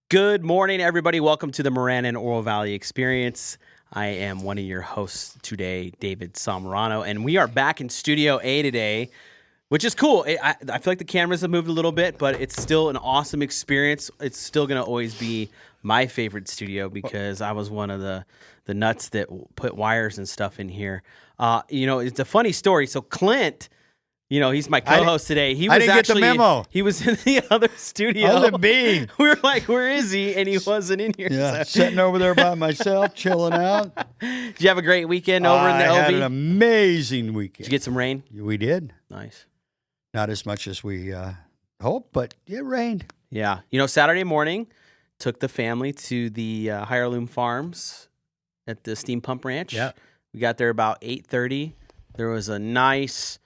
Good morning, everybody. Welcome to the Marana and Oro Valley Experience. I am one of your hosts today, David Samorano, and we are back in Studio A today, which is cool. I feel like the cameras have moved a little bit, but it's still an awesome experience. It's still going to always be my favorite studio because I was one of the nuts that put wires and stuff in here. It's a funny story. So Clint... he's my co-host today. I didn't get the memo. He was in the other studio. I wasn't being. We were like, where is he? And he wasn't in here. Yeah, sitting over there by myself, chilling out. Did you have a great weekend over in the LV? I had an amazing weekend. Did you get some rain? We did. Nice. Not as much as we hoped, but it rained. Yeah. Saturday morning, took the family to the Hirelum Farms at the Steam Pump Ranch. Yeah. We got there about 8:30. There was a nice...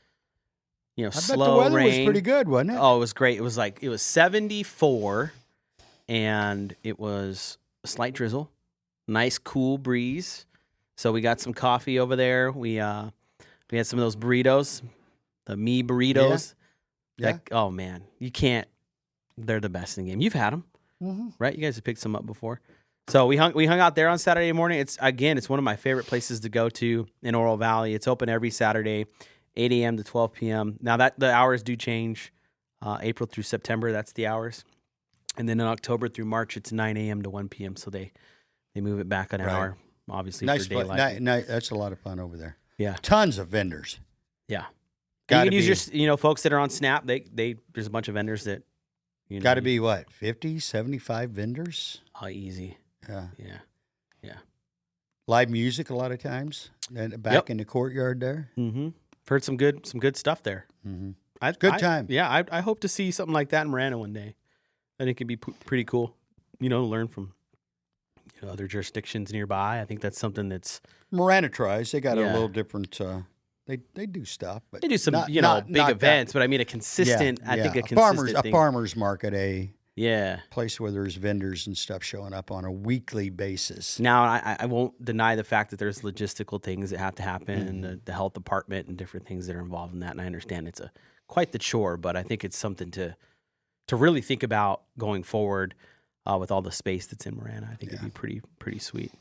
I slow bet the weather rain. was pretty good, wasn't it? Oh, it was great. It was 74, and it was a slight drizzle. Nice, cool breeze. So we got some coffee over there. We had some of those burritos, the me burritos. Yeah. Oh man, you can't. They're the best in the game. You've had them, right? You guys have picked some up before. So we hung out there on Saturday morning. It's one of my favorite places to go to in Oro Valley. It's open every Saturday. 8 a.m. to 12 p.m. Now that the hours do change, April through September, that's the hours. And then in October through March, it's 9 a.m. to 1 p.m. So they move it back an hour, obviously, nice for daylight. That's a lot of fun over there. Yeah. Tons of vendors. Yeah. You can use your, folks that are on Snap, there's a bunch of vendors that, Got to be what, 50, 75 vendors? Oh, easy. Yeah. Yeah. Live music a lot of times. And back in the courtyard there. Mm-hmm. Heard some good stuff there. Mm-hmm. Good time. Yeah, I hope to see something like that in Marana one day. I think it'd be pretty cool. Learn from other jurisdictions nearby. I think that's something that's Marana tries. They got a little different. They do stuff, but they do some not big events. But I mean, a consistent. Yeah, I think a consistent thing. farmers market, a Yeah. place where there's vendors and stuff showing up on a weekly basis. Now, I won't deny the fact that there's logistical things that have to happen, and the health department and different things that are involved in that. And I understand it's quite the chore, but I think it's something to really think about going forward with all the space that's in Marana. I think it'd be pretty sweet.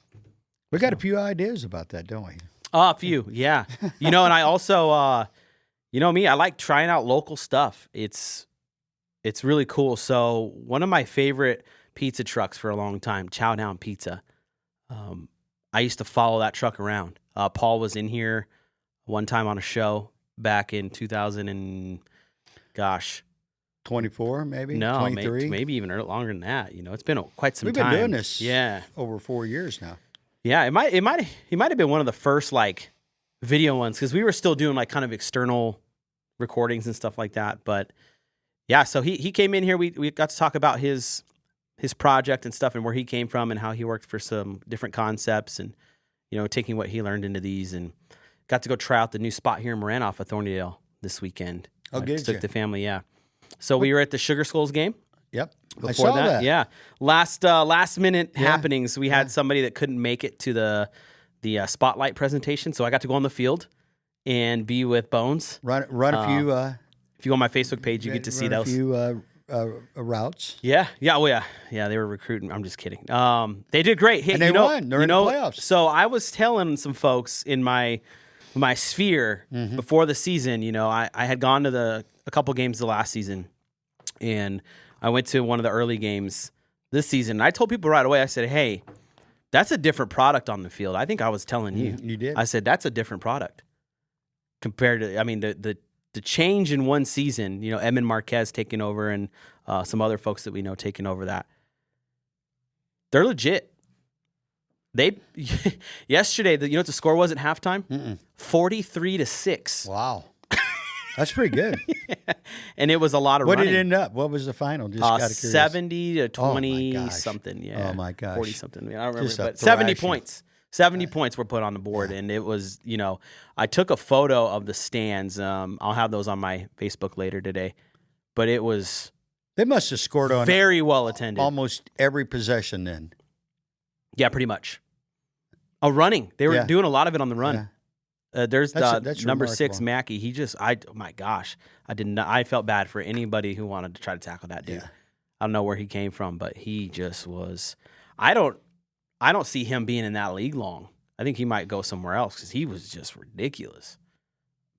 We got a few ideas about that, don't we? A few, yeah. And I also, me, I like trying out local stuff. It's really cool. So one of my favorite pizza trucks for a long time, Chow Down Pizza. I used to follow that truck around. Paul was in here one time on a show back in 2000 and 24 maybe? No, 23? maybe even longer than that. It's been quite some time. We've been doing this yeah. over 4 years now. Yeah, he might have been one of the first video ones because we were still doing kind of external recordings and stuff like that. But yeah, so he came in here. We got to talk about his project and stuff and where he came from and how he worked for some different concepts and taking what he learned into these, and got to go try out the new spot here in Marana off of Thorndale this weekend. Oh, good. Took the family, yeah. So we were at the Sugar Skulls game. Yep. Before I saw that. Yeah. Last minute happenings. We had somebody that couldn't make it to the spotlight presentation, so I got to go on the field and be with Bones. Run a few. If you go on my Facebook page, you get to see those. A few routes. Yeah. Oh yeah. They were recruiting. I'm just kidding. They did great. Hey, and they won. They're in the playoffs. So I was telling some folks in my sphere before the season. I had gone to a couple games the last season, and I went to one of the early games this season. And I told people right away. I said, "Hey, that's a different product on the field." I think I was telling you. You did. I said that's a different product compared to. I mean, the change in one season. Edmund Marquez taking over and some other folks that we know taking over that. They're legit. Yesterday, what the score was at halftime? 43-6. Wow. That's pretty good. Yeah. And it was a lot of What running. did it end up? What was the final? Just out of curiosity. 70 to 20 something. Yeah. Oh my gosh. 40 something. I don't remember, Just but 70 points. 70 points were put on the board, and it was, I took a photo of the stands. I'll have those on my Facebook later today. But it was They must have scored on very well attended. Almost every possession then. Yeah, pretty much. Running. They were doing a lot of it on the run. Yeah. There's That's number remarkable. 6, Mackey. Oh my gosh. I felt bad for anybody who wanted to try to tackle that dude. Yeah. I don't know where he came from, but he just was. I don't see him being in that league long. I think he might go somewhere else because he was just ridiculous.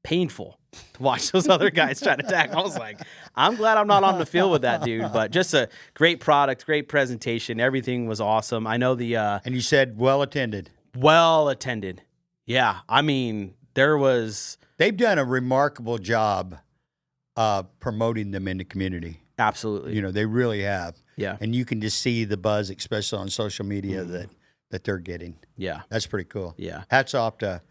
Painful to watch those other guys try to tackle. I was like, I'm glad I'm not on the field with that dude, but just a great product, great presentation. Everything was awesome. I know and you said well attended. Well attended. Yeah. I mean, they've done a remarkable job promoting them in the community. Absolutely. You know, they really have. Yeah. And you can just see the buzz, especially on social media, that they're getting. Yeah. That's pretty cool. Yeah. Hats off to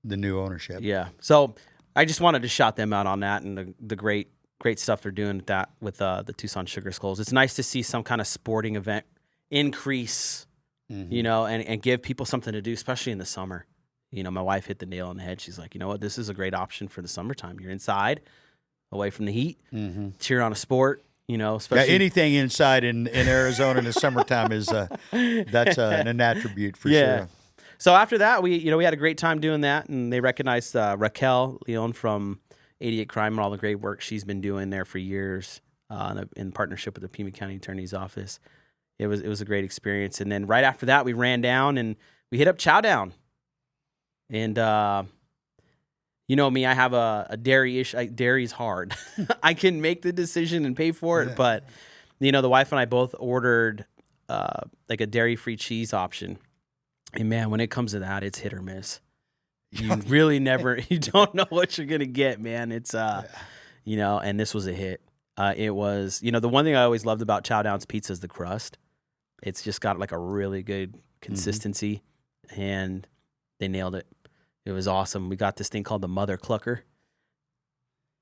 the new ownership. Yeah. So I just wanted to shout them out on that and the great stuff they're doing with the Tucson Sugar Skulls. It's nice to see some kind of sporting event increase, you know, and give people something to do, especially in the summer. You know, my wife hit the nail on the head. She's like, you know what, this is a great option for the summertime. You're inside, away from the heat, cheer on a sport. You know, especially anything inside in Arizona in the summertime is that's an attribute for sure. So after that, we had a great time doing that, and they recognized Raquel Leon from 88 Crime and all the great work she's been doing there for years in partnership with the Pima County Attorney's Office. It was a great experience, and then right after that, we ran down and we hit up Chow Down, and you know me, I have a dairy issue. Dairy's hard. I can make the decision and pay for it, but you know, the wife and I both ordered like a dairy-free cheese option. And man, when it comes to that, it's hit or miss. You really you don't know what you're gonna get, man. It's you know, and this was a hit. It was, you know, the one thing I always loved about Chow Down's pizza is the crust. It's just got like a really good consistency, and they nailed it. It was awesome. We got this thing called the Mother Clucker.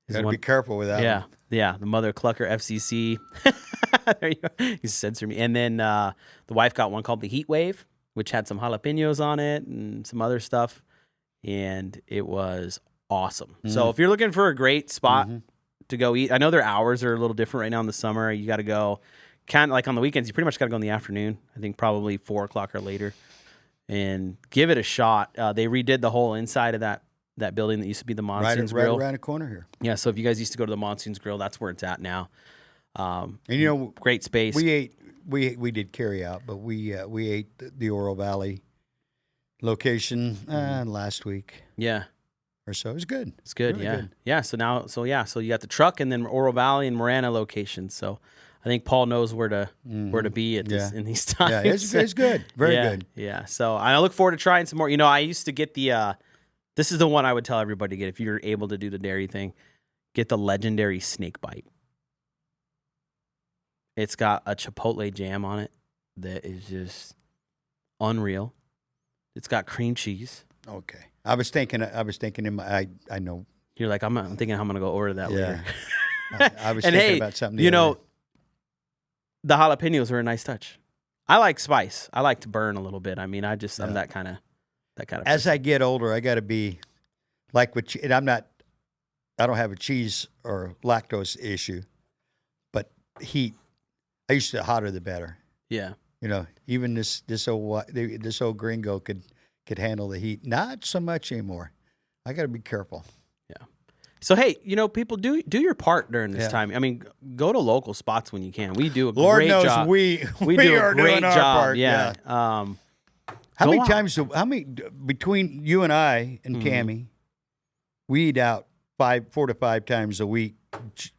You gotta be careful with that. Yeah, yeah, the Mother Clucker FCC. There you go. You censor me. And then the wife got one called the Heat Wave, which had some jalapenos on it and some other stuff, and it was awesome. So if you're looking for a great spot to go eat, I know their hours are a little different right now in the summer. You got to go kind of like on the weekends. You pretty much got to go in the afternoon. I think probably 4 o'clock or later, and give it a shot. They redid the whole inside of that building that used to be the Monsoons Grill. Right around the corner here. Yeah, so if you guys used to go to the Monsoons Grill, that's where it's at now. And you know, great space. We did carry out, but we ate the Oro Valley location last week. Yeah. Or so. It was good. It's good, really good. Yeah. So you got the truck and then Oro Valley and Marana locations. So I think Paul knows where to be in these times. Yeah, it's good. Very good. Yeah. So I look forward to trying some more. You know, I used to get this is the one I would tell everybody to get if you're able to do the dairy thing. Get the legendary snake bite. It's got a chipotle jam on it that is just unreal. It's got cream cheese. Okay. I was thinking I know. You're like, I'm thinking I'm going to go order that later. I was thinking about something. You know, the jalapenos are a nice touch. I like spice. I like to burn a little bit. I mean, I'm that kind of As I get older, I got to be like and I don't have a cheese or lactose issue, but heat. I used to hotter the better. Yeah. You know, even this old gringo could handle the heat. Not so much anymore. I got to be careful. Yeah. So hey, you know, people do your part during this time. I mean, go to local spots when you can. We do a Lord great knows job. we do are a great doing our job. part. Yeah. How many between you and I and Cammie, we eat out 4 to 5 times a week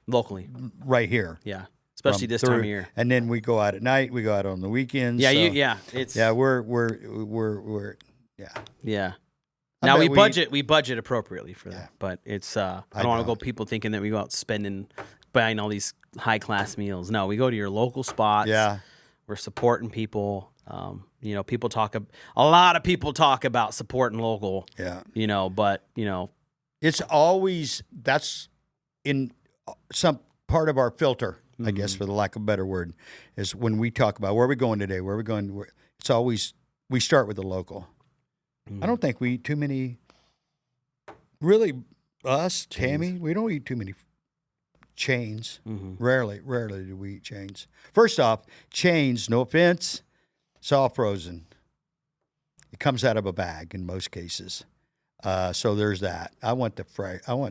locally right here. Yeah. Especially this time of year. And then we go out at night. We go out on the weekends. Yeah, so, we're Yeah. Now we budget appropriately for that, but it's I don't want to go people thinking that we go out buying all these high class meals. No, we go to your local spots. Yeah. We're supporting people. You know, a lot of people talk about supporting local. Yeah. You know, but you know, it's always that's in some part of our filter. I guess, for the lack of a better word, is when we talk about where are we going today, where are we going. It's always we start with the local. I don't think we eat too many. Really, us, Tammy, we don't eat too many chains. Rarely do we eat chains. First off, chains. No offense, it's all frozen. It comes out of a bag in most cases. So there's that. I want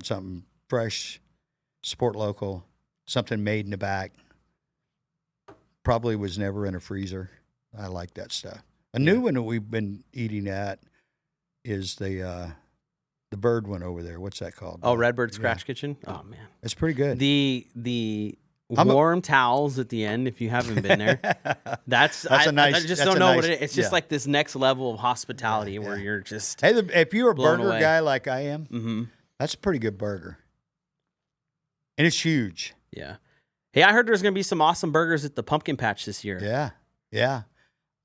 something fresh, support local. Something made in the back, probably was never in a freezer. I like that stuff. A new one that we've been eating at is the bird one over there. What's that called? Oh, Redbird Scratch Kitchen. Oh man, it's pretty good. The warm towels at the end. If you haven't been there, that's a nice. I just don't know what it is. It's just like this next level of hospitality where you're just. Hey, if you're a burger away. guy like I am, that's a pretty good burger, and it's huge. Yeah. Hey, I heard there's going to be some awesome burgers at the Pumpkin Patch this year. Yeah.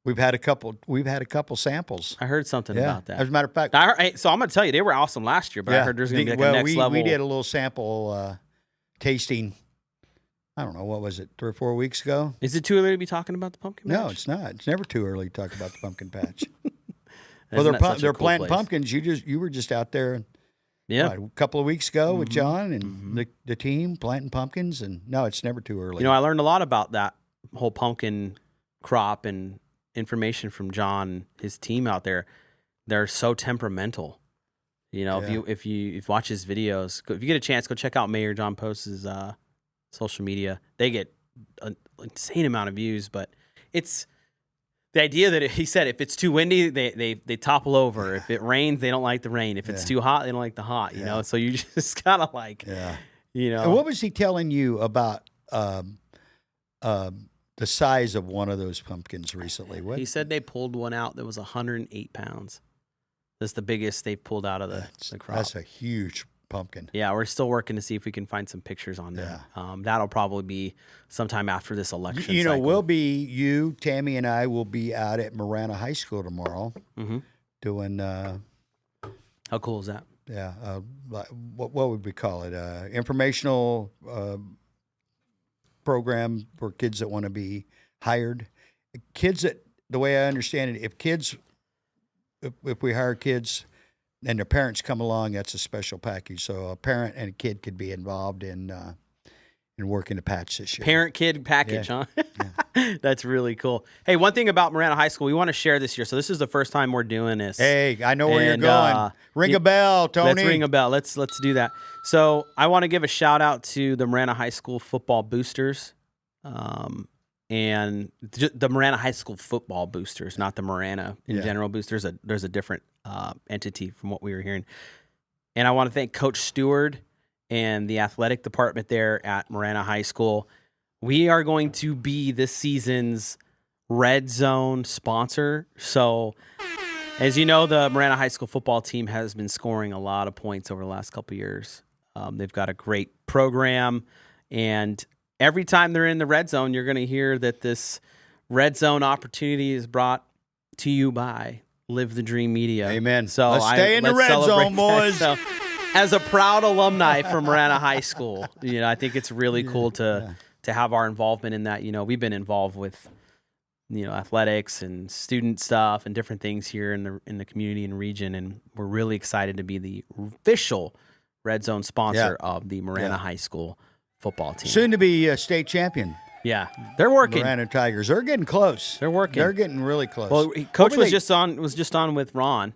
We've had a couple samples. I heard something about that. As a matter of fact, so I'm going to tell you, they were awesome last year, but I heard there's going to be like a next level. We did a little sample tasting. I don't know, what was it, 3 or 4 weeks ago? Is it too early to be talking about the Pumpkin Patch? No, it's not. It's never too early to talk about the Pumpkin Patch. Well, they're planting pumpkins. You were just out there. A couple of weeks ago with John and the team planting pumpkins, and no, it's never too early. I learned a lot about that whole pumpkin crop and information from John and his team out there. They're so temperamental. If you watch his videos, if you get a chance, go check out Mayor John Post's social media. They get an insane amount of views, but it's the idea that he said if it's too windy, they topple over. If it rains, they don't like the rain. If it's too hot, they don't like the hot. You know, so you just gotta And what was he telling you about the size of one of those pumpkins recently? He said they pulled one out that was 108 pounds. That's the biggest they've pulled out of the crop. That's a huge pumpkin. Yeah, we're still working to see if we can find some pictures on that. That'll probably be sometime after this election cycle. We'll be, Tammy and I will be out at Marana High School tomorrow doing... How cool is that? Yeah. What would we call it? Informational program for kids that want to be hired. Kids that, the way I understand it, if we hire kids and their parents come along, that's a special package. So a parent and a kid could be involved in working the patch this year. Parent-kid package, huh? Yeah. That's really cool. Hey, one thing about Marana High School, we want to share this year. So this is the first time we're doing this. Hey, I know where you're going. Ring a bell, Tony. Let's ring a bell. Let's do that. So I want to give a shout out to the Marana High School football boosters, and the Marana High School football boosters, not the Marana in general boosters. There's a different entity from what we were hearing. And I want to thank Coach Stewart and the athletic department there at Marana High School. We are going to be this season's Red Zone sponsor. So, as you know, the Marana High School football team has been scoring a lot of points over the last couple of years. They've got a great program, and every time they're in the Red Zone, you're going to hear that this Red Zone opportunity is brought to you by Live the Dream Media. Amen. So let's stay in the Red Zone, boys. So, as a proud alumni from Marana High School, I think it's really cool to have our involvement in that. We've been involved with athletics and student stuff and different things here in the community and region, and we're really excited to be the official Red Zone sponsor of the Marana High School football team. Soon to be a state champion. Yeah, they're working. Marana Tigers. They're getting close. They're working. They're getting really close. Well, Coach was just on with Ron.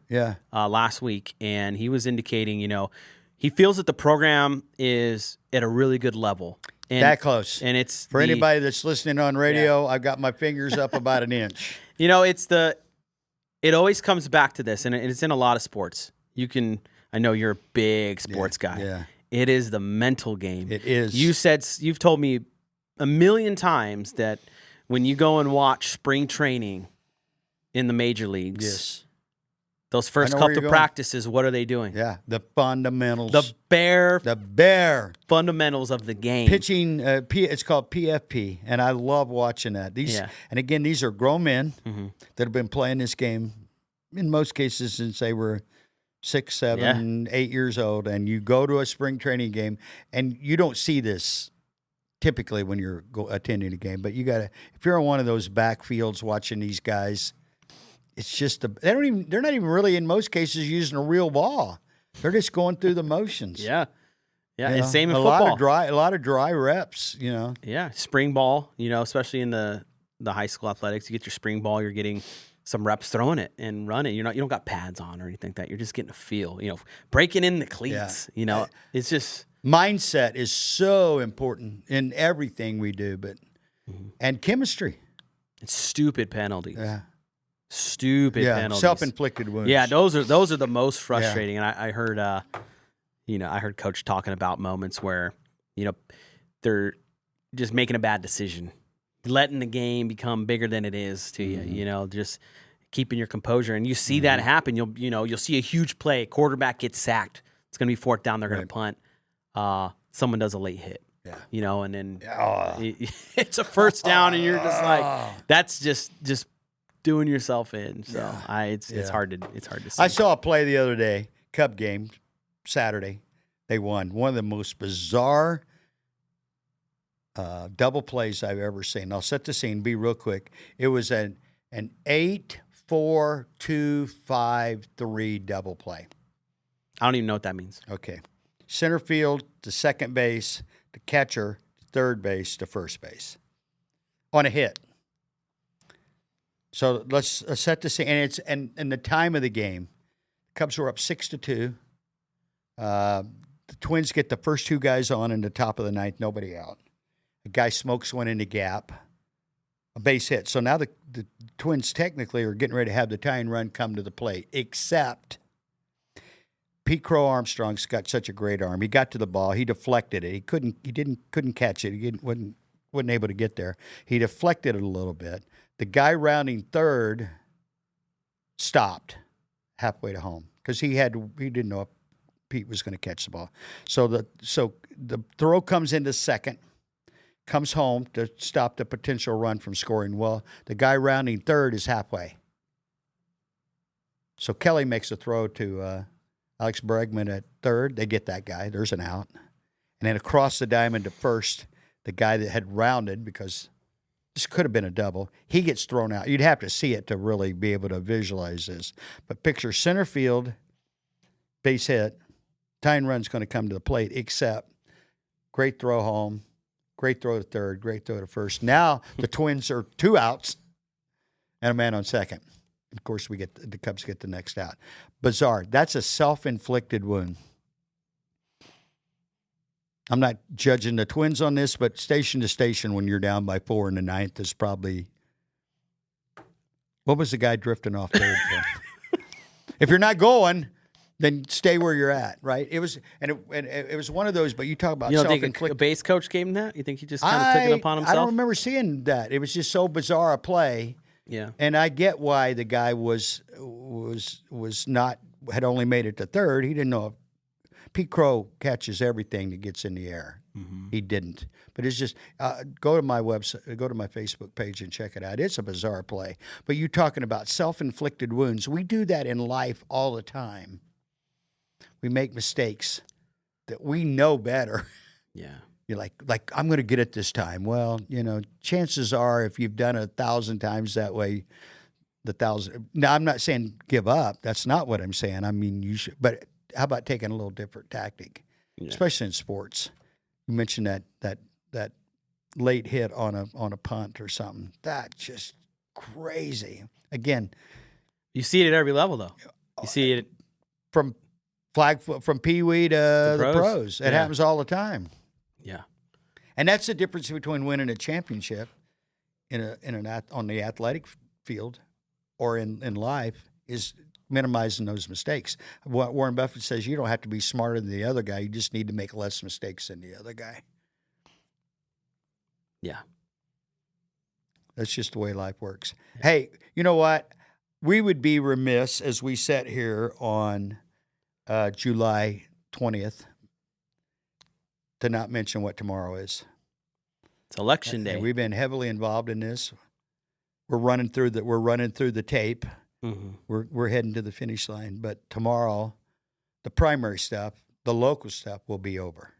Last week, and he was indicating, he feels that the program is at a really good level. And, that close. And it's for anybody that's listening on radio, I've got my fingers up about an inch. It always comes back to this, and it's in a lot of sports. I know you're a big sports guy. Yeah. It is the mental game. It is. You've told me a million times that when you go and watch spring training in the major leagues, those first couple of practices, what are they doing? Yeah, the fundamentals. The bare fundamentals of the game. Pitching, it's called PFP, and I love watching that. And again, these are grown men that have been playing this game, in most cases, since they were 6, 7, 8 years old, and you go to a spring training game, and you don't see this typically when you're attending a game, but if you're on one of those backfields watching these guys, it's just they're not even really in most cases using a real ball. They're just going through the motions. Yeah. And same in football. A lot of dry reps. Yeah, spring ball. Especially in the high school athletics, you get your spring ball. You're getting some reps throwing it and running. You don't got pads on or anything like that. You're just getting a feel. Breaking in the cleats. It's just. Mindset is so important in everything we do, but and chemistry. It's stupid penalties. Yeah. Stupid penalties. Self-inflicted wounds. Yeah, those are the most frustrating. And I heard I heard Coach talking about moments where, they're just making a bad decision, letting the game become bigger than it is to you. Just keeping your composure, and you see that happen. You'll see a huge play. Quarterback gets sacked. It's going to be 4th down. They're going to punt. Someone does a late hit. Yeah. And then it's a 1st down, and you're just like, that's just doing yourself in. So it's hard to see. I saw a play the other day, Cub game, Saturday. They won. One of the most bizarre double plays I've ever seen. I'll set the scene, be real quick. It was an 8-4-2-5-3 double play. I don't even know what that means. Okay. Center field to second base, to catcher, third base to first base. On a hit. So let's set the scene. And it's and the time of the game. Cubs were up 6-2. The Twins get the first 2 guys on in the top of the 9th, nobody out. A guy smokes one in the gap, a base hit. So now the Twins technically are getting ready to have the tying run come to the plate, except Pete Crow Armstrong's got such a great arm. He got to the ball, he deflected it. He couldn't catch it. He wasn't able to get there. He deflected it a little bit. The guy rounding third stopped halfway to home because he didn't know if Pete was going to catch the ball. So the throw comes into second, comes home to stop the potential run from scoring. Well, the guy rounding third is halfway. So Kelly makes a throw to Alex Bregman at third. They get that guy. There's an out. And then across the diamond to first, the guy that had rounded, because this could have been a double, he gets thrown out. You'd have to see it to really be able to visualize this. But picture center field, base hit, tying run's going to come to the plate, except great throw home, great throw to third, great throw to first. Now the Twins are 2 outs and a man on second. Of course, the Cubs get the next out. Bizarre. That's a self-inflicted wound. I'm not judging the Twins on this, but station to station, when you're down by 4 in the 9th, is probably. What was the guy drifting off third for? If you're not going, then stay where you're at, right? It was one of those. But you talk about self-inflicted. Think a base coach gave him that? You think he just kind of took it upon himself? I don't remember seeing that. It was just so bizarre a play. Yeah, and I get why the guy had only made it to third. He didn't know if Pete Crow catches everything that gets in the air. Mm-hmm. He didn't. But it's just go to my website, go to my Facebook page and check it out. It's a bizarre play. But you're talking about self-inflicted wounds. We do that in life all the time. We make mistakes that we know better. Yeah. You're like I'm going to get it this time. Well, chances are if you've done it 1,000 times that way, the 1,000. Now, I'm not saying give up. That's not what I'm saying. I mean, you should. But how about taking a little different tactic, especially in sports? You mentioned that late hit on a punt or something. That's just crazy. Again, you see it at every level, though. You see it from Pee Wee to the pros. It happens all the time. Yeah, and that's the difference between winning a championship on the athletic field or in life is minimizing those mistakes. What Warren Buffett says, you don't have to be smarter than the other guy. You just need to make less mistakes than the other guy. Yeah, that's just the way life works. Hey, you know what? We would be remiss as we sat here on July 20th. To not mention what tomorrow is. It's election day. And we've been heavily involved in this. We're running through the tape. Mm-hmm. We're heading to the finish line. But tomorrow, the primary stuff, the local stuff, will be over.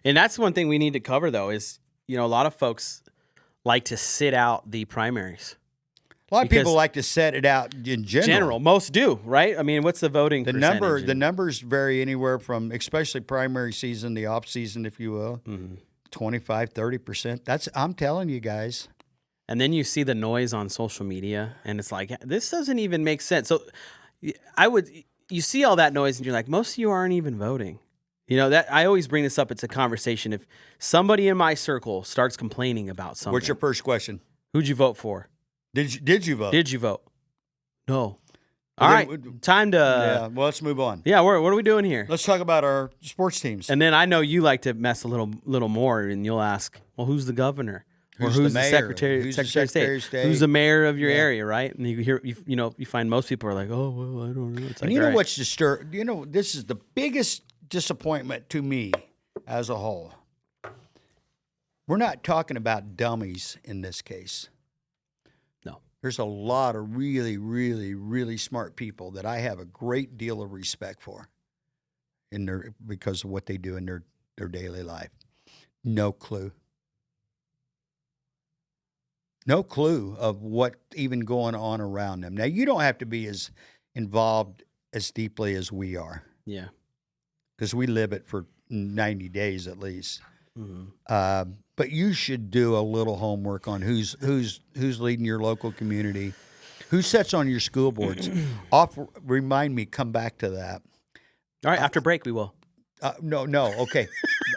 And that's one thing we need to cover, though, is a lot of folks like to sit out the primaries. A lot of people like to set it out in general. Most do, right? I mean, what's the voting percentage? The numbers vary anywhere from, especially primary season, the off season, if you will, 25, 30%. I'm telling you guys. And then you see the noise on social media, and it's like, this doesn't even make sense. So you see all that noise, and you're like, most of you aren't even voting. You know, that I always bring this up. It's a conversation. If somebody in my circle starts complaining about something, What's your first question? Who'd you vote for? Did you vote? Did you vote? No. Well, All then right, time to. Yeah. Well, let's move on. Yeah, what are we doing here? Let's talk about our sports teams. And then I know you like to mess a little more, and you'll ask, well, who's the governor? Or Who's who's the mayor? secretary, Who's the secretary of Secretary state? of Who's State? the mayor of your Yeah. area, right? And you hear, you find most people are like, oh, well, I don't know. It's And like, you know all right. what's disturbing? You know, this is the biggest disappointment to me as a whole. We're not talking about dummies in this case. No. There's a lot of really, really, really smart people that I have a great deal of respect for because of what they do in their daily life. No clue. No clue of what even going on around them. Now, you don't have to be as involved as deeply as we are Yeah. because we live it for 90 days at least. Mm-hmm. But you should do a little homework on who's leading your local community, who sits on your school boards. Remind me, come back to that. All right, after break we will. No, okay.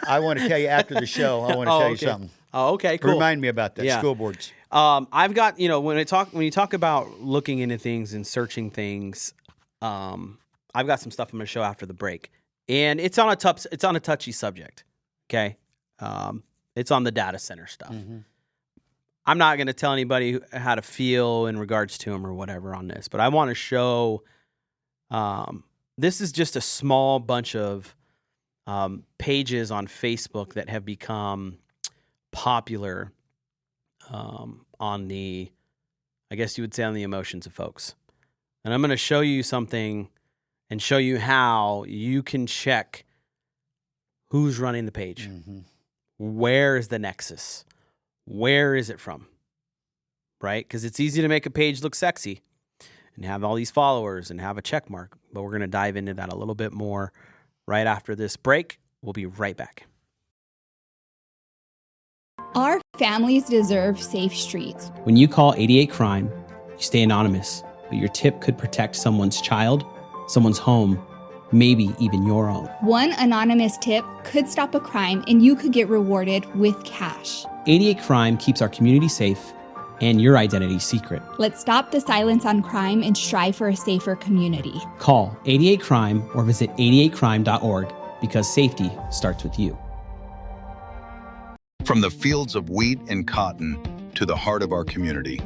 I want to tell you after the show. I want to tell you okay. something. Oh, okay, cool. Remind me about that. Yeah. School boards. I've got, when you talk about looking into things and searching things, I've got some stuff I'm going to show after the break, and it's on a touchy subject. Okay, it's on the data center stuff. Mm-hmm. I'm not going to tell anybody how to feel in regards to them or whatever on this, but I want to show. This is just a small bunch of pages on Facebook that have become popular on the, I guess you would say, on the emotions of folks. And I'm going to show you something and show you how you can check who's running the page. Mm-hmm. Where is the nexus? Where is it from? Right? Because it's easy to make a page look sexy and have all these followers and have a check mark. But we're going to dive into that a little bit more right after this break. We'll be right back. Our families deserve safe streets. When you call 88 Crime, you stay anonymous, but your tip could protect someone's child, someone's home, maybe even your own. One anonymous tip could stop a crime and you could get rewarded with cash. 88 Crime keeps our community safe and your identity secret. Let's stop the silence on crime and strive for a safer community. Call 88 Crime or visit 88crime.org because safety starts with you. From the fields of wheat and cotton to the heart of our community,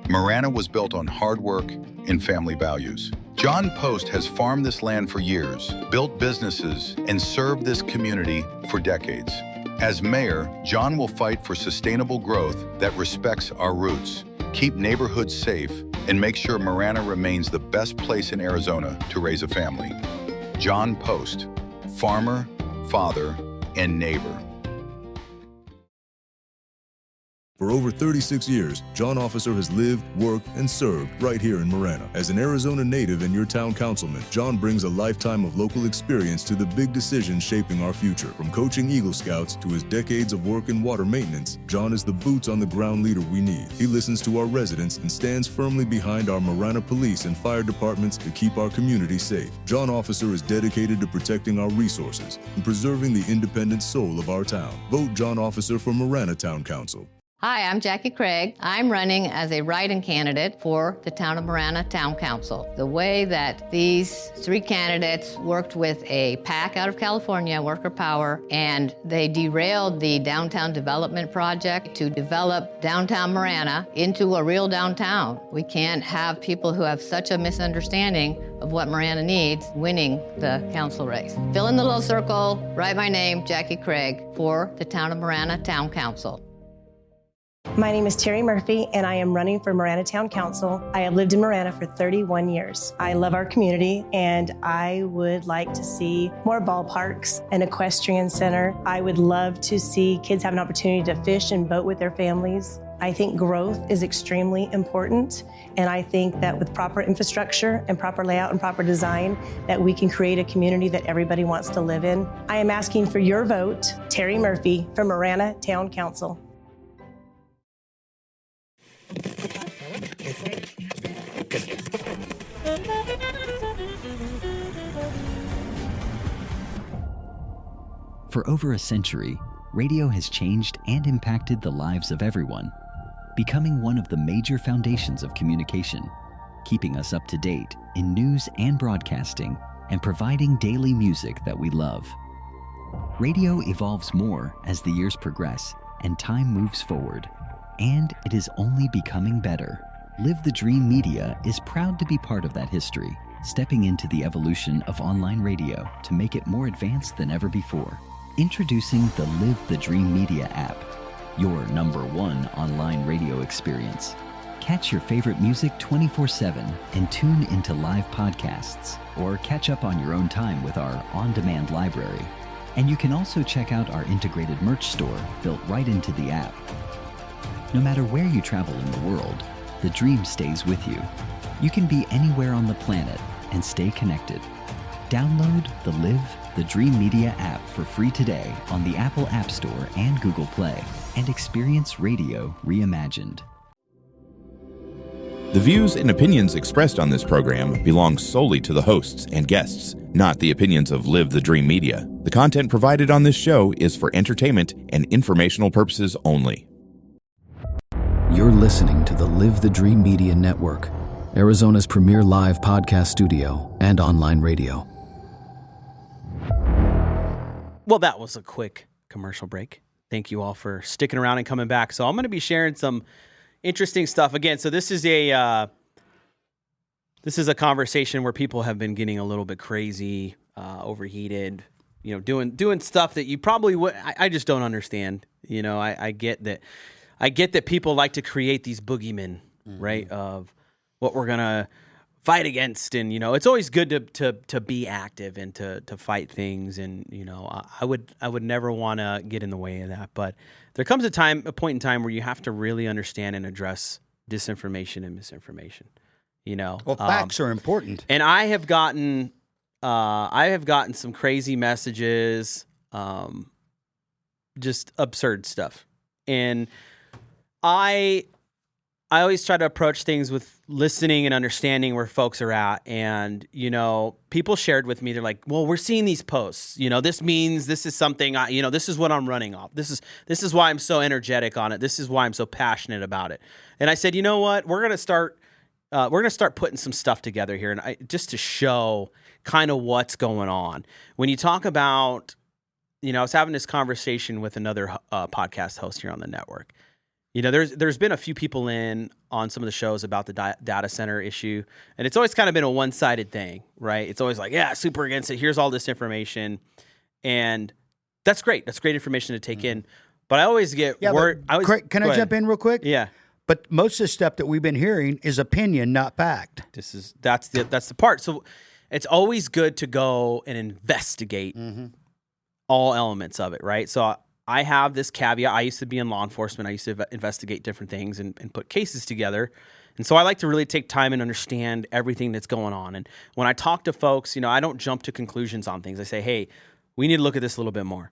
Marana was built on hard work and family values. John Post has farmed this land for years, built businesses, and served this community for decades. As mayor, John will fight for sustainable growth that respects our roots, keep neighborhoods safe, and make sure Marana remains the best place in Arizona to raise a family. John Post, farmer, father, and neighbor. For over 36 years, John Officer has lived, worked, and served right here in Marana. As an Arizona native and your town councilman, John brings a lifetime of local experience to the big decisions shaping our future. From coaching Eagle Scouts to his decades of work in water maintenance, John is the boots on the ground leader we need. He listens to our residents and stands firmly behind our Marana police and fire departments to keep our community safe. John Officer is dedicated to protecting our resources and preserving the independent soul of our town. Vote John Officer for Marana Town Council. Hi, I'm Jackie Craig. I'm running as a write-in candidate for the Town of Marana Town Council. The way that these three candidates worked with a PAC out of California, Worker Power, and they derailed the downtown development project to develop downtown Marana into a real downtown. We can't have people who have such a misunderstanding of what Marana needs winning the council race. Fill in the little circle, write my name, Jackie Craig, for the Town of Marana Town Council. My name is Terry Murphy, and I am running for Marana Town Council. I have lived in Marana for 31 years. I love our community, and I would like to see more ballparks, an equestrian center. I would love to see kids have an opportunity to fish and boat with their families. I think growth is extremely important, and I think that with proper infrastructure and proper layout and proper design, that we can create a community that everybody wants to live in. I am asking for your vote, Terry Murphy, for Marana Town Council. For over a century, radio has changed and impacted the lives of everyone, becoming one of the major foundations of communication, keeping us up to date in news and broadcasting, and providing daily music that we love. Radio evolves more as the years progress and time moves forward, and it is only becoming better. Live the Dream Media is proud to be part of that history, stepping into the evolution of online radio to make it more advanced than ever before. Introducing the Live the Dream Media app, your #1 online radio experience. Catch your favorite music 24/7 and tune into live podcasts, or catch up on your own time with our on-demand library. And you can also check out our integrated merch store built right into the app. No matter where you travel in the world, the dream stays with you. You can be anywhere on the planet and stay connected. Download the Live the Dream Media app for free today on the Apple App Store and Google Play, and experience radio reimagined. The views and opinions expressed on this program belong solely to the hosts and guests, not the opinions of Live the Dream Media. The content provided on this show is for entertainment and informational purposes only. You're listening to the Live the Dream Media Network, Arizona's premier live podcast studio and online radio. Well, that was a quick commercial break. Thank you all for sticking around and coming back. So I'm going to be sharing some interesting stuff again. So this is a conversation where people have been getting a little bit crazy, overheated, doing stuff that you probably would. I just don't understand. I get that. I get that people like to create these boogeymen, right? Of what we're gonna fight against, and it's always good to be active and to fight things. And I would never want to get in the way of that. But there comes a point in time where you have to really understand and address disinformation and misinformation. Well, facts are important. And I have gotten some crazy messages, just absurd stuff. And I always try to approach things with listening and understanding where folks are at. And, people shared with me, they're like, well, we're seeing these posts, this means this is something, this is what I'm running off. This is why I'm so energetic on it. This is why I'm so passionate about it. And I said, you know what, we're going to start putting some stuff together here. And just to show kind of what's going on. When you talk about, I was having this conversation with another podcast host here on the network. There's been a few people in on some of the shows about the data center issue, and it's always kind of been a one-sided thing, right? It's always like, yeah, super against it. Here's all this information, and that's great. That's great information to take in. But I always get worried. Craig, can I jump in real quick? Yeah. But most of the stuff that we've been hearing is opinion, not fact. That's the part. So it's always good to go and investigate all elements of it, right? So I have this caveat. I used to be in law enforcement. I used to investigate different things and put cases together. And so I like to really take time and understand everything that's going on. And when I talk to folks, I don't jump to conclusions on things. I say, hey, we need to look at this a little bit more.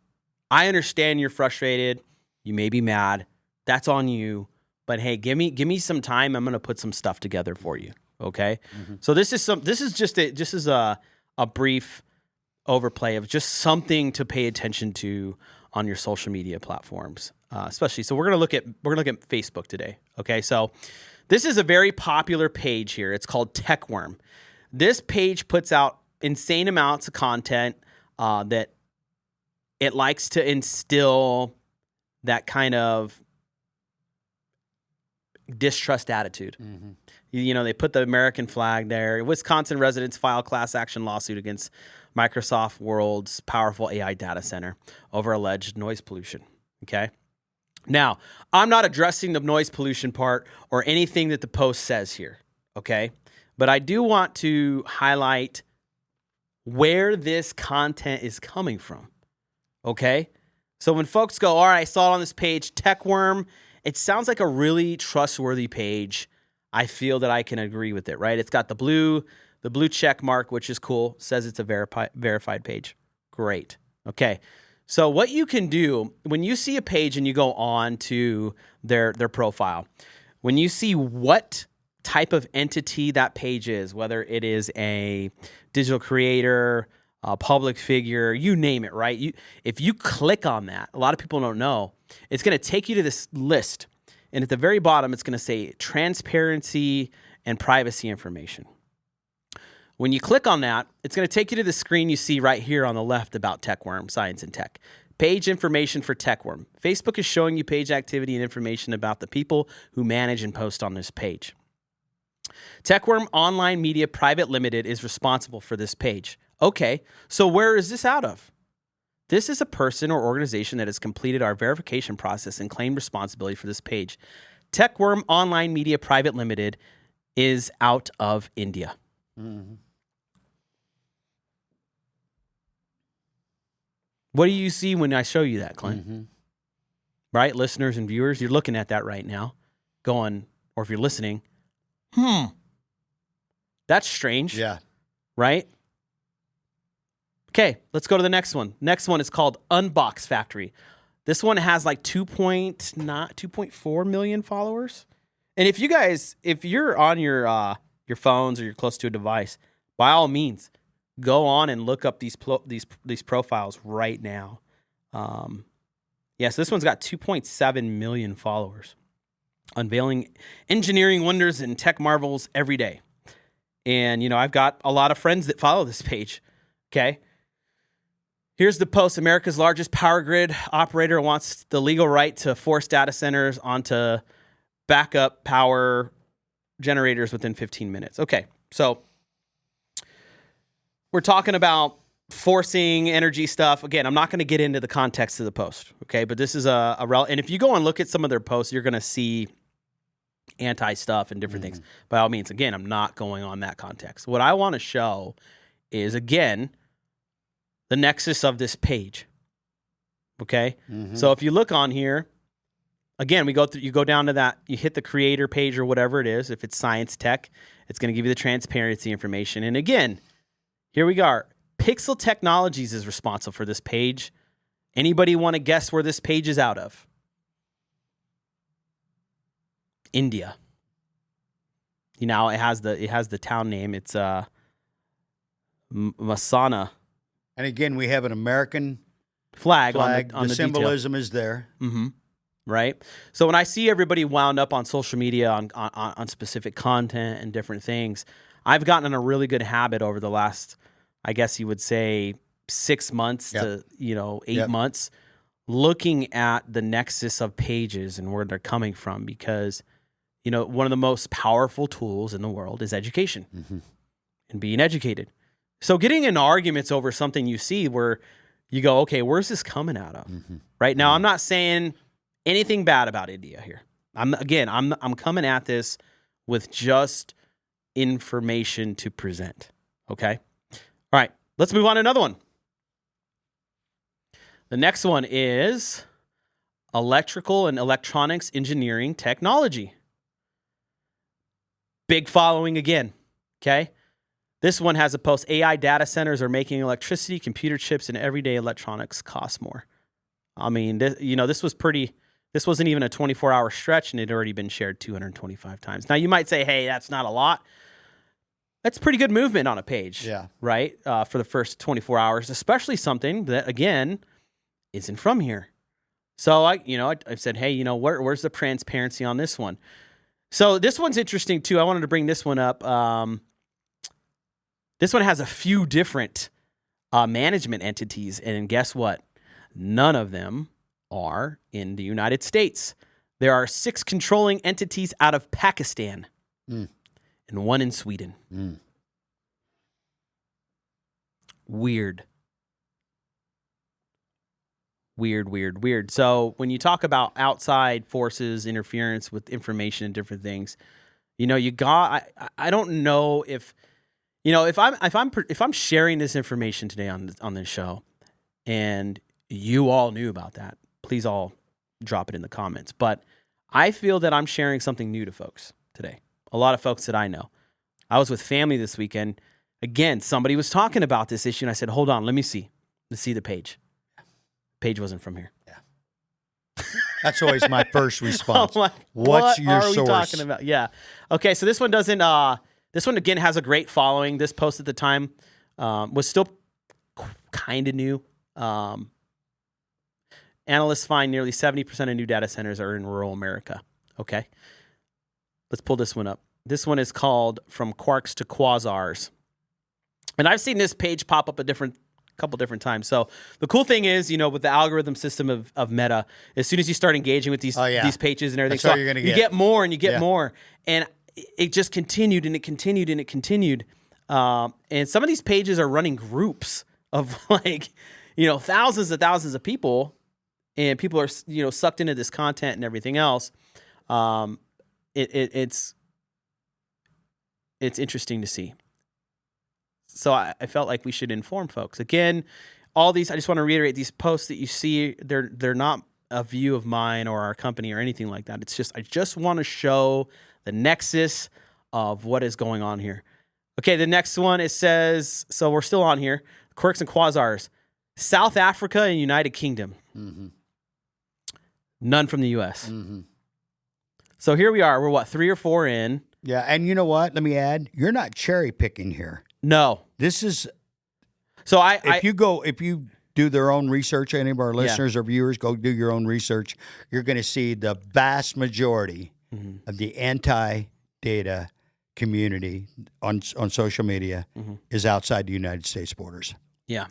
I understand you're frustrated. You may be mad. That's on you. But hey, give me some time. I'm going to put some stuff together for you. Okay? So this is just a brief overplay of just something to pay attention to on your social media platforms, especially. So we're gonna look at Facebook today. Okay, so this is a very popular page here. It's called Techworm. This page puts out insane amounts of content that it likes to instill that kind of distrust attitude. They put the American flag there. Wisconsin residents file class action lawsuit against Microsoft World's powerful AI data center over alleged noise pollution. Okay. Now, I'm not addressing the noise pollution part or anything that the post says here. Okay. But I do want to highlight where this content is coming from. Okay. So when folks go, all right, I saw it on this page, Techworm, it sounds like a really trustworthy page. I feel that I can agree with it, right? It's got the blue check mark, which is cool, says it's a verified page. Great. Okay. So what you can do when you see a page and you go on to their profile, when you see what type of entity that page is, whether it is a digital creator, public figure, you name it, right? If you click on that, a lot of people don't know, it's going to take you to this list. And at the very bottom, it's going to say transparency and privacy information. When you click on that, it's going to take you to the screen you see right here on the left about Techworm, Science and Tech. Page information for Techworm. Facebook is showing you page activity and information about the people who manage and post on this page. Techworm Online Media Private Limited is responsible for this page. Okay, so where is this out of? This is a person or organization that has completed our verification process and claimed responsibility for this page. Techworm Online Media Private Limited is out of India. Mm-hmm. What do you see when I show you that, Clint? Mm-hmm. Right, listeners and viewers, you're looking at that right now, going, or if you're listening, that's strange. Yeah. Right? Okay, let's go to the next one. Next one is called Unbox Factory. This one has like 2.4 million followers. And if you're on your phones or you're close to a device, by all means, go on and look up these profiles right now. So this one's got 2.7 million followers, unveiling engineering wonders and tech marvels every day. And I've got a lot of friends that follow this page. Okay. Here's the post. America's largest power grid operator wants the legal right to force data centers onto backup power generators within 15 minutes. Okay, so we're talking about forcing energy stuff. Again, I'm not going to get into the context of the post, okay? But this is and if you go and look at some of their posts, you're going to see anti-stuff and different things. By all means, again, I'm not going on that context. What I want to show is, again, the nexus of this page. Okay? So if you look on here, again, you go down to that, you hit the creator page or whatever it is. If it's science tech, it's going to give you the transparency information. And again, here we are. Pixel Technologies is responsible for this page. Anybody want to guess where this page is out of? India. It has the town name. It's Masana. And again, we have an American flag the on the symbolism detail. is there. Mm-hmm. Right? So when I see everybody wound up on social media on specific content and different things, I've gotten in a really good habit over the last, I guess you would say, 6 months to 8 months, looking at the nexus of pages and where they're coming from, because one of the most powerful tools in the world is education and being educated. So getting in arguments over something you see where you go, okay, where's this coming out of? Right now, I'm not saying anything bad about India here. I'm coming at this with just information to present. Okay. All right. Let's move on to another one. The next one is electrical and electronics engineering technology. Big following again. Okay. This one has a post. AI data centers are making electricity, computer chips, and everyday electronics cost more. I mean, this wasn't even a 24-hour stretch, and it had already been shared 225 times. Now, you might say, hey, that's not a lot. That's pretty good movement on a page, right? For the first 24 hours, especially something that, again, isn't from here. So I said, hey, where's the transparency on this one? So this one's interesting too. I wanted to bring this one up. This one has a few different management entities, and guess what? None of them are in the United States. There are 6 controlling entities out of Pakistan and 1 in Sweden. Weird. So when you talk about outside forces, interference with information and different things, I don't know if if I'm sharing this information today on this show, and you all knew about that, please all drop it in the comments. But I feel that I'm sharing something new to folks today. A lot of folks that I know. I was with family this weekend. Again, somebody was talking about this issue, and I said, hold on, let me see. Let's see the page. Page wasn't from here. Yeah. That's always my first response. Like, What's your source? source? We talking about? Yeah. Okay, so this one doesn't... this one, again, has a great following. This post at the time was still kind of new. Analysts find nearly 70% of new data centers are in rural America. Okay. Let's pull this one up. This one is called From Quarks to Quasars. And I've seen this page pop up a couple different times. So the cool thing is, with the algorithm system of Meta, as soon as you start engaging with these pages and everything, That's all you're gonna you get more and you get more. And it just continued and it continued and it continued. And some of these pages are running groups of thousands and thousands of people, and people are, sucked into this content and everything else. It's interesting to see. So I felt like we should inform folks. Again, all these, I just want to reiterate, these posts that you see, they're not a view of mine or our company or anything like that. It's just, I just want to show the nexus of what is going on here. Okay, the next one, it says, so we're still on here, Quarks and Quasars, South Africa and United Kingdom. Mm-hmm. None from the U.S. Mm-hmm. So here we are. We're 3 or 4 in. Yeah, and you know what? Let me add, you're not cherry picking here. No. This is, so if you do their own research, any of our listeners or viewers, go do your own research, you're going to see the vast majority of the anti-data community on social media is outside the United States borders. Yeah.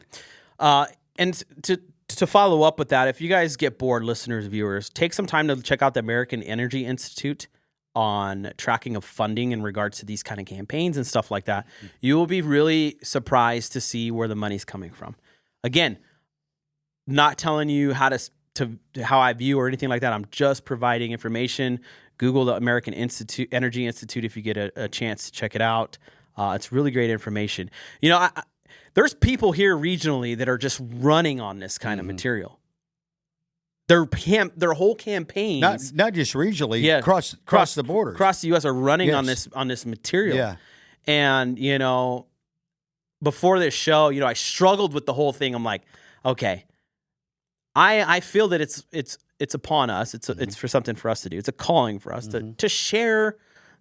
And to follow up with that, if you guys get bored, listeners, viewers, take some time to check out the American Energy Institute on tracking of funding in regards to these kind of campaigns and stuff like that. You will be really surprised to see where the money's coming from. Again, not telling you how how I view or anything like that. I'm just providing information. Google the American Energy Institute if you get a chance to check it out. It's really great information. There's people here regionally that are just running on this kind of material. Their whole campaigns, not just regionally, across the border, across the U.S. are running on this material. Yeah, and before this show, I struggled with the whole thing. I'm like, okay, I feel that it's upon us. It's for something for us to do. It's a calling for us to share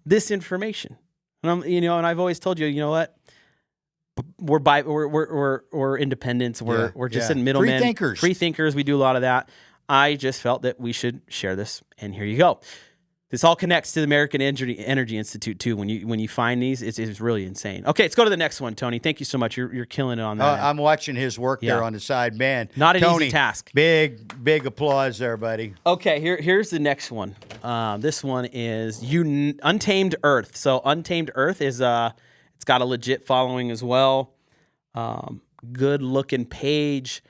this information. And and I've always told you, you know what? We're independents. We're just in middlemen, free thinkers. We do a lot of that. I just felt that we should share this, and here you go. This all connects to the American Energy Institute too. When you find these, it's really insane. Okay, let's go to the next one, Tony. Thank you so much. You're killing it on that. I'm watching his work there on the side, man. Not an Tony, easy task. Big applause there, buddy. Okay, here's the next one. This one is Untamed Earth. So Untamed Earth is it's got a legit following as well. Good looking page.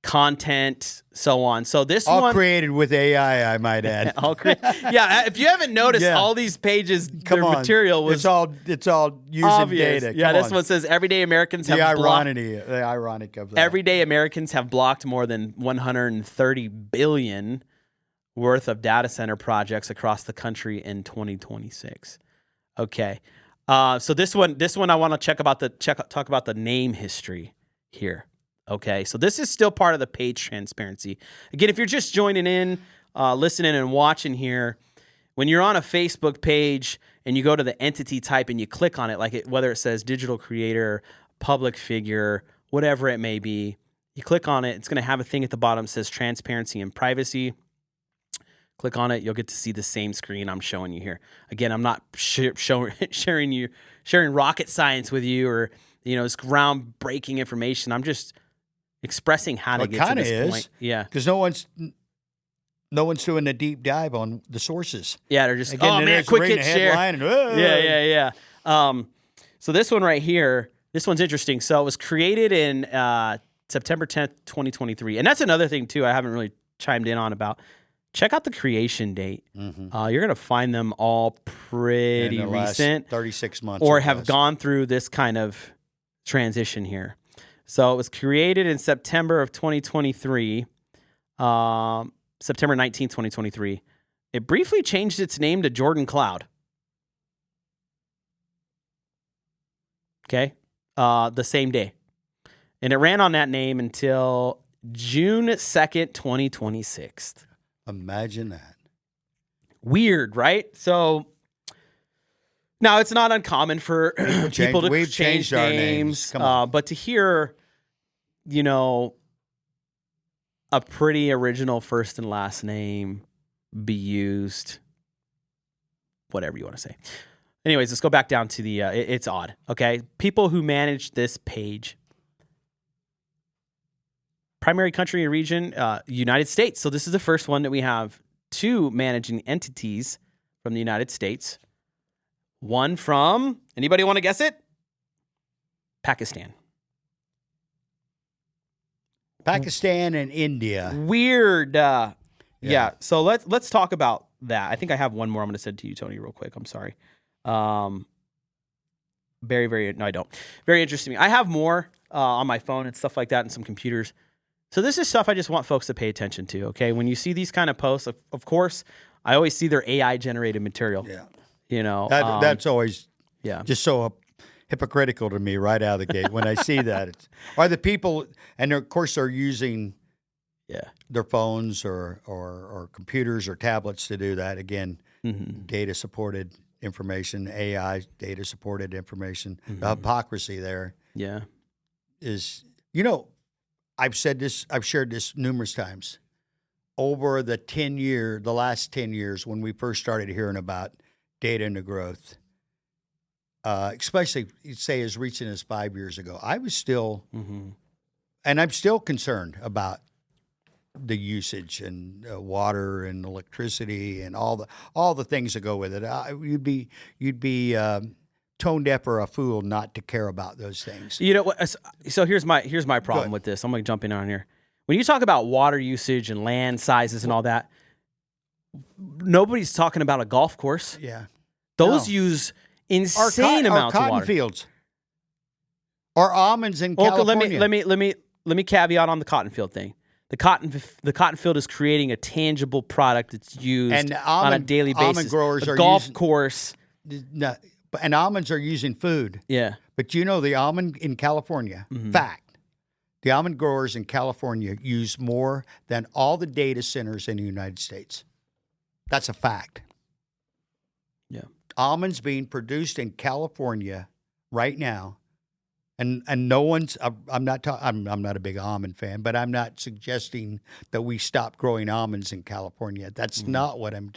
Content, so on. So this all created with AI, I might add. If you haven't noticed, all these pages, their material was it's all using obvious. data. This one says everyday Americans have the ironic of that. Everyday Americans have blocked more than 130 billion worth of data center projects across the country in 2026. Okay, so this one I want to talk about the name history here. Okay, so this is still part of the page transparency. Again, if you're just joining in, listening and watching here, when you're on a Facebook page and you go to the entity type and you click on it, whether it says digital creator, public figure, whatever it may be, you click on it, it's going to have a thing at the bottom that says transparency and privacy. Click on it, you'll get to see the same screen I'm showing you here. Again, I'm not sharing rocket science with you or it's groundbreaking information. I'm just expressing how to get to this point. Yeah. Because no one's doing a deep dive on the sources. Yeah, they're just, quick hit share. Yeah. So this one right here, this one's interesting. So it was created in September 10th, 2023. And that's another thing, too, I haven't really chimed in on about. Check out the creation date. You're going to find them all pretty recent. 36 months. Or have gone through this kind of transition here. So it was created in September of 2023, September 19th, 2023. It briefly changed its name to Jordan Cloud. Okay, the same day. And it ran on that name until June 2nd, 2026. Imagine that. Weird, right? So now it's not uncommon for people to change names. Come on. But to hear a pretty original first and last name be used, whatever you want to say. Anyways, let's go back down to the, it's odd, okay? People who manage this page, primary country and region, United States. So this is the first one that we have two managing entities from the United States. One from, anybody want to guess it? Pakistan. Pakistan and India. Weird. Yeah. So let's talk about that. I think I have one more I'm going to send to you, Tony, real quick. I'm sorry. Very, very, no, I don't. Very interesting. I have more on my phone and stuff like that and some computers. So this is stuff I just want folks to pay attention to, okay? When you see these kind of posts, of course, I always see their AI-generated material. Yeah. That's always just so hypocritical to me right out of the gate when I see that. Are the people, and of course they're using their phones or computers or tablets to do that. Again, data-supported information, AI data-supported information. The hypocrisy there is, I've said this, I've shared this numerous times. Over the last 10 years when we first started hearing about data and the growth, especially, say, as recent as 5 years ago, I was still, and I'm still concerned about the usage and water and electricity and all the things that go with it. You'd be tone deaf or a fool not to care about those things. You know what? So here's my problem with this. I'm going to jump in on here. When you talk about water usage and land sizes and all that, nobody's talking about a golf course. Yeah, those use insane amounts of water. Cotton fields, or almonds in California. Let me caveat on the cotton field thing. The cotton field is creating a tangible product that's used on a daily basis. Almond growers are golf using, course. No, and almonds are using food. Yeah, but the almond in California, fact. The almond growers in California use more than all the data centers in the United States. That's a fact. Yeah. Almonds being produced in California right now, and no one's. I'm not a big almond fan, but I'm not suggesting that we stop growing almonds in California. That's not what I'm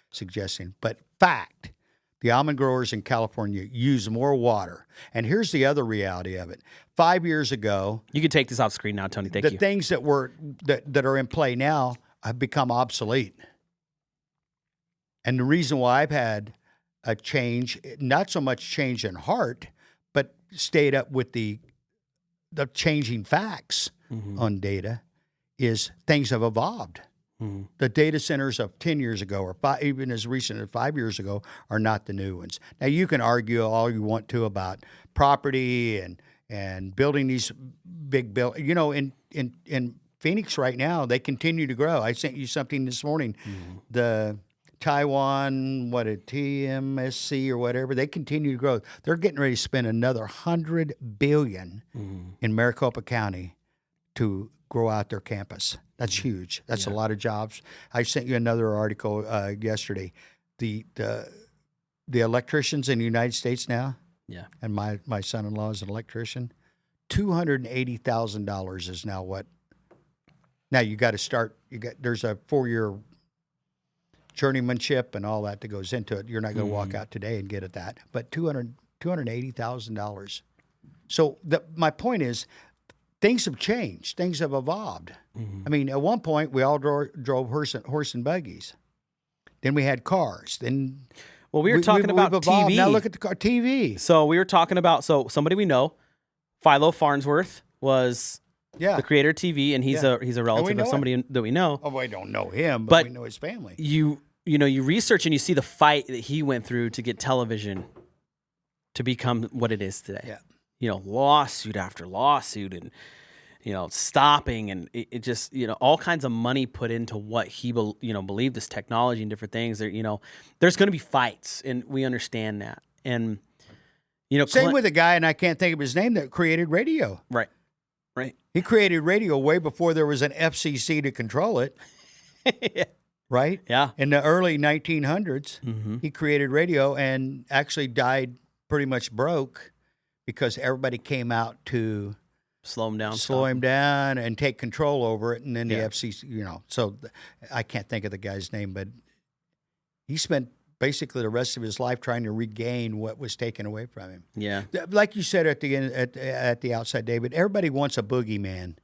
suggesting. But fact. The almond growers in California use more water. And here's the other reality of it. 5 years ago... You can take this off screen now, Tony. Thank you. The things that are in play now have become obsolete. And the reason why I've had a change, not so much change in heart, but stayed up with the changing facts on data, is things have evolved. The data centers of 10 years ago, or even as recent as 5 years ago, are not the new ones. Now, you can argue all you want to about property and building these big in Phoenix right now, they continue to grow. I sent you something this morning. The Taiwan, TMSC or whatever, they continue to grow. They're getting ready to spend another $100 billion in Maricopa County to grow out their campus. That's huge. That's a lot of jobs. I sent you another article yesterday. The electricians in the United States now, and my son-in-law is an electrician, $280,000 is now what. Now you got to start. There's a 4-year journeymanship and all that goes into it. You're not going to walk out today and get at that. But $280,000. So my point is, things have changed. Things have evolved. I mean, at one point, we all drove horse and buggies. Then we had cars. Then we were talking about TV. Now look at the car, TV. So we were talking about somebody we know, Philo Farnsworth, was the creator of TV, and he's a relative of somebody that we know. Oh, I don't know him, but we know his family. You research and you see the fight that he went through to get television to become what it is today. Yeah. Lawsuit after lawsuit and, stopping and it just, all kinds of money put into what he, believed this technology and different things. There's going to be fights, and we understand that. And, same with a guy, and I can't think of his name, that created radio. Right. He created radio way before there was an FCC to control it. Right? Yeah. In the early 1900s, he created radio and actually died pretty much broke because everybody came out to slow him down, slow him down, and take control over it. And then the Yeah. FCC, so I can't think of the guy's name, but he spent basically the rest of his life trying to regain what was taken away from him. Yeah. Like you said at the end, at the outset, David, everybody wants a boogeyman.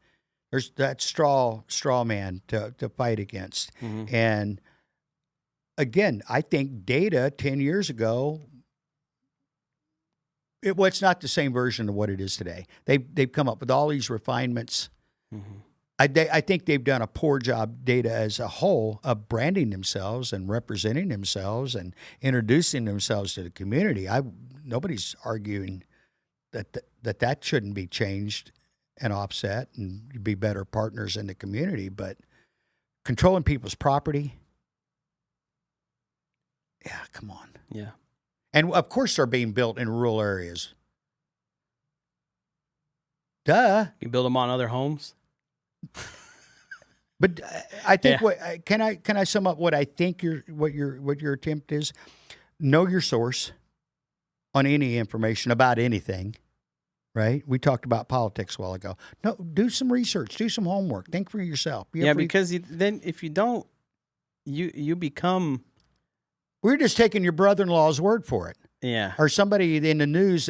There's that straw man to fight against. Mm-hmm. And again, I think data 10 years ago, it's not the same version of what it is today. They've come up with all these refinements. Mm-hmm. I think they've done a poor job, data as a whole, of branding themselves and representing themselves and introducing themselves to the community. Nobody's arguing that shouldn't be changed and offset and be better partners in the community. But controlling people's property, yeah, come on. Yeah. And of course, they're being built in rural areas. Duh. You build them on other homes. But I think Yeah. can I sum up what I think what your attempt is? Know your source on any information about anything, right? We talked about politics a while ago. No, do some research, do some homework, think for yourself. Because then if you don't, you become. We're just taking your brother-in-law's word for it. Yeah. Or somebody in the news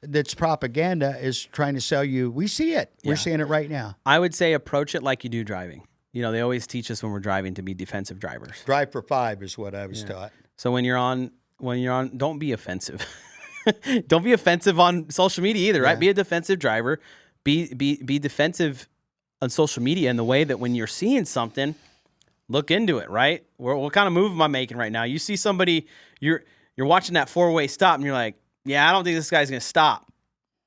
that's propaganda is trying to sell you. We see it. Yeah. We're seeing it right now. I would say approach it like you do driving. They always teach us when we're driving to be defensive drivers. Drive for 5 is what I was taught. So when you're on, don't be offensive. Don't be offensive on social media either, right? Yeah. Be a defensive driver. Be defensive on social media in the way that when you're seeing something, look into it, right? What kind of move am I making right now? You see somebody, you're watching that 4-way stop, and you're like, yeah, I don't think this guy's going to stop,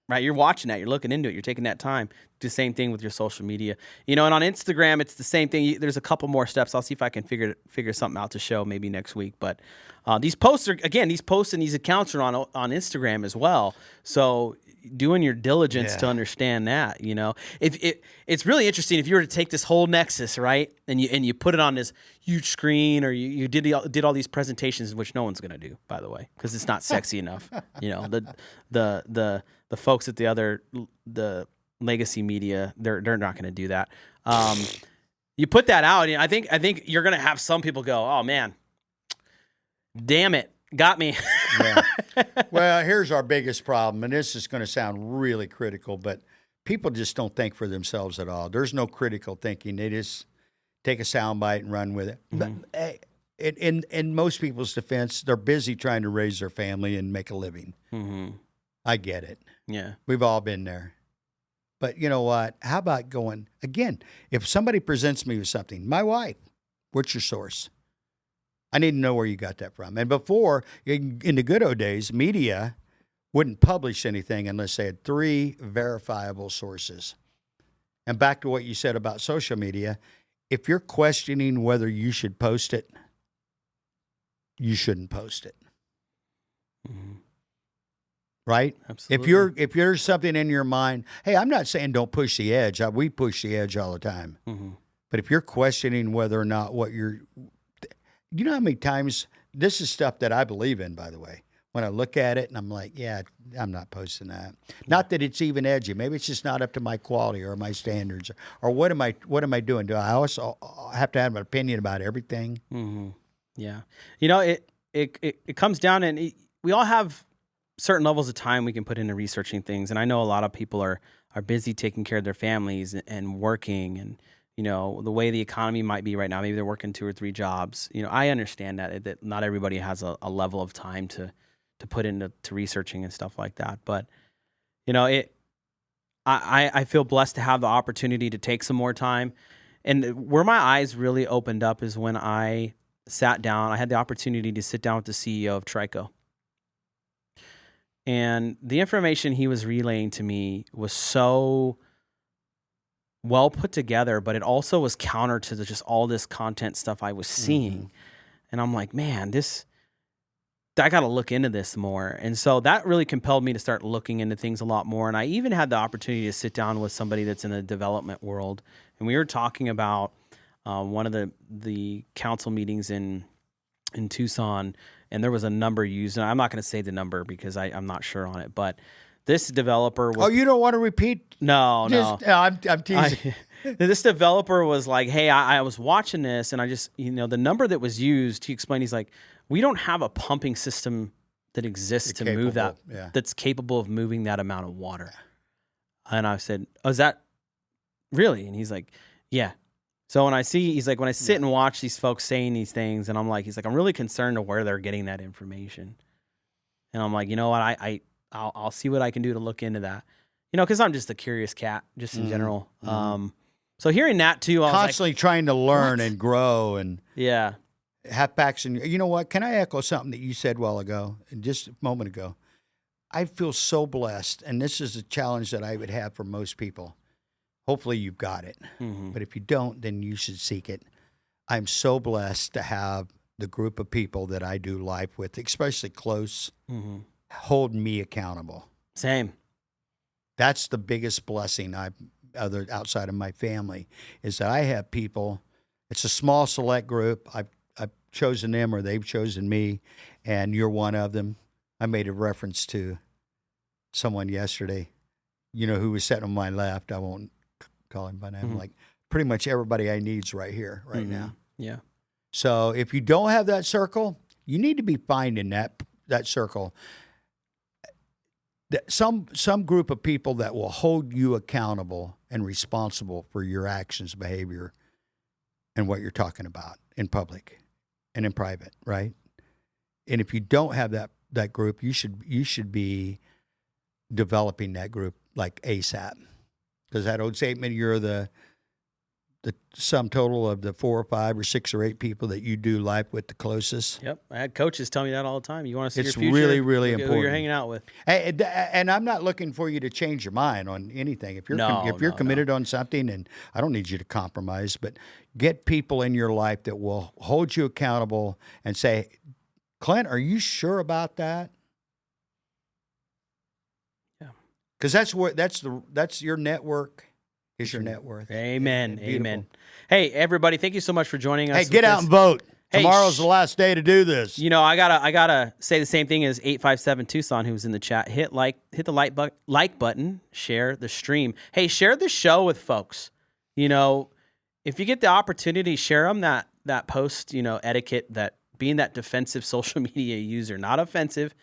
right? You're watching that. You're looking into it. You're taking that time. Do the same thing with your social media. And on Instagram, it's the same thing. There's a couple more steps. I'll see if I can figure something out to show maybe next week. But these posts and these accounts are on Instagram as well. So doing your diligence to understand that, if it's really interesting if you were to take this whole Nexus, right, and you put it on this huge screen, or you did all these presentations, which no one's going to do, by the way, because it's not sexy enough. The folks at the legacy media, they're not going to do that. You put that out, and I think you're going to have some people go, oh man, damn it, got me. Yeah. Well, here's our biggest problem, and this is going to sound really critical, but people just don't think for themselves at all. There's no critical thinking. They just take a soundbite and run with it. Mm-hmm. But in most people's defense, they're busy trying to raise their family and make a living. Mm-hmm. I get it. Yeah. We've all been there. But you know what? How about going, again, if somebody presents me with something, my wife, what's your source? I need to know where you got that from. And before, in the good old days, media wouldn't publish anything unless they had 3 verifiable sources. And back to what you said about social media, if you're questioning whether you should post it, you shouldn't post it. Mm-hmm. Right? Absolutely. If there's something in your mind, hey, I'm not saying don't push the edge. We push the edge all the time. Mm-hmm. But if you're questioning whether or not you know how many times, this is stuff that I believe in, by the way, when I look at it and I'm like, yeah, I'm not posting that. Not that it's even edgy. Maybe it's just not up to my quality or my standards. Or what am I doing? Do I also have to have an opinion about everything? Mm-hmm. Yeah. It comes down, and we all have certain levels of time we can put into researching things. And I know a lot of people are busy taking care of their families and working, and the way the economy might be right now, maybe they're working 2 or 3 jobs. I understand that not everybody has a level of time to put into researching and stuff like that. But, I feel blessed to have the opportunity to take some more time. And where my eyes really opened up is when I sat down. I had the opportunity to sit down with the CEO of Trico. And the information he was relaying to me was so well put together, but it also was counter to just all this content stuff I was seeing. Mm-hmm. And I'm like, man, I got to look into this more. And so that really compelled me to start looking into things a lot more. And I even had the opportunity to sit down with somebody that's in the development world. And we were talking about one of the council meetings in Tucson, and there was a number used. And I'm not going to say the number because I'm not sure on it, but This developer was. Oh, you don't want to repeat? No. I'm teasing. This developer was like, hey, I was watching this, and I just, the number that was used, he explained, he's like, we don't have a pumping system that exists to move that, that's capable of moving that amount of water. And I said, oh, is that really? And he's like, yeah. So when I sit and watch these folks saying these things, and I'm really concerned to where they're getting that information. And I'm like, you know what, I'll see what I can do to look into that. Because I'm just a curious cat, just in general. So hearing that too, I was constantly trying to learn and grow and have facts. And you know what? Can I echo something that you said a while ago, just a moment ago? I feel so blessed, and this is a challenge that I would have for most people. Hopefully you've got it, but if you don't, then you should seek it. I'm so blessed to have the group of people that I do life with, especially close, hold me accountable. Same. That's the biggest blessing outside of my family, is that I have people. It's a small select group. I've chosen them, or they've chosen me, and you're one of them. I made a reference to someone yesterday, who was sitting on my left. I won't call him by name. Like, pretty much everybody I need's right here, right now. Yeah. So if you don't have that circle, you need to be finding that circle. Some group of people that will hold you accountable and responsible for your actions, behavior, and what you're talking about in public and in private, right? And if you don't have that group, you should be developing that group like ASAP, because that old statement, you're the sum total of the 4 or 5 or 6 or 8 people that you do life with the closest. Yep. I had coaches tell me that all the time. You want to see it's your future? Really, really look important. Who you're hanging out with. And I'm not looking for you to change your mind on anything. If you're committed on something, and I don't need you to compromise, but get people in your life that will hold you accountable and say, Clint, are you sure about that? Yeah. Because that's your network. Is your net worth. Amen. Amen. Hey, everybody, thank you so much for joining us. Hey, get out and vote. Tomorrow's the last day to do this. I gotta say the same thing as 857 Tucson, who's in the chat. Hit the like button, share the stream. Hey, share the show with folks. If you get the opportunity, share them that post. Etiquette, that being that defensive social media user, not offensive.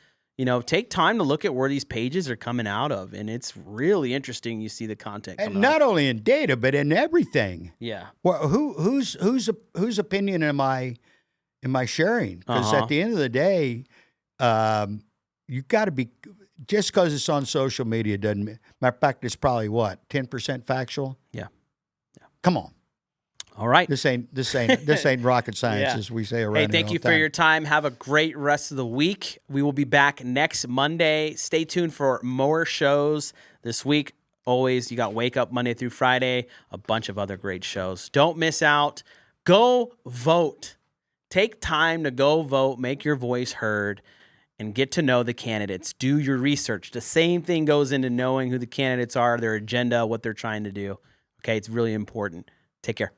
Take time to look at where these pages are coming out of, and it's really interesting. You see the content, and not only in data, but in everything. Yeah. Well, whose opinion am I sharing? Because at the end of the day, you got to be, just because it's on social media doesn't. Matter of fact, it's probably 10% factual. Yeah. Come on. All right. This ain't rocket science, as we say around here. Hey, thank you for your time. Have a great rest of the week. We will be back next Monday. Stay tuned for more shows this week. Always, you got Wake Up Monday through Friday, a bunch of other great shows. Don't miss out. Go vote. Take time to go vote, make your voice heard, and get to know the candidates. Do your research. The same thing goes into knowing who the candidates are, their agenda, what they're trying to do. Okay, it's really important. Take care.